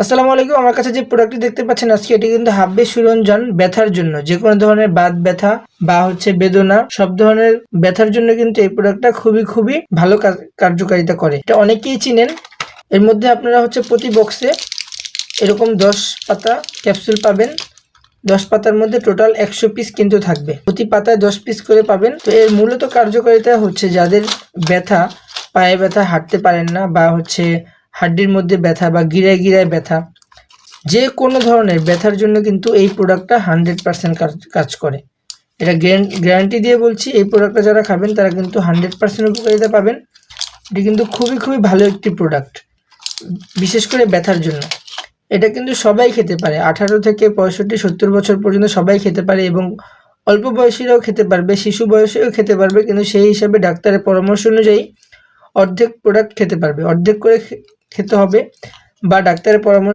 আসসালামু আলাইকুম। আমার কাছে যে প্রোডাক্টটি দেখতে পাচ্ছেন আজকে, এটি কিন্তু হাব্বে সুরঞ্জন ব্যথার জন্য, যে কোনো ধরনের বাত ব্যথা বা বেদনা, সব ধরনের ব্যথার জন্য কিন্তু এই প্রোডাক্টটা খুবই ভালো কার্যকারিতা করে। এটা অনেকেই চিনেন। এর মধ্যে আপনারা প্রতি বক্সে এরকম 10 পাতা ক্যাপসুল পাবেন। 10 পাতার মধ্যে টোটাল 100 পিস কিন্তু থাকবে, প্রতি পাতায় 10 পিস করে পাবেন। তো এর মূলত কার্যকারিতা যাদের ব্যথা, পায়ে ব্যথা, হাঁটতে পারেন না, বা হাড্ডির মধ্যে ব্যথা বা গিরায় ব্যথা, যে কোনো ধরনের ব্যথার জন্য কিন্তু এই প্রোডাক্টটা 100% কাজ করে। এটা গ্যারান্টি দিয়ে বলছি, এই প্রোডাক্টটা যারা খাবেন তারা কিন্তু 100% উপকারিতা পাবেন। এটি কিন্তু খুবই ভালো একটি প্রোডাক্ট, বিশেষ করে ব্যথার জন্য। এটা কিন্তু সবাই খেতে পারে, 18 থেকে 65-70 বছর পর্যন্ত সবাই খেতে পারে, এবং অল্প বয়সীরাও খেতে পারবে, শিশু বয়সেও খেতে পারবে। কিন্তু সেই হিসাবে ডাক্তারের পরামর্শ অনুযায়ী অর্ধেক প্রোডাক্ট খেতে পারবে, অর্ধেক করে খেতে হবে, বা ডাক্তারের পরামর্শ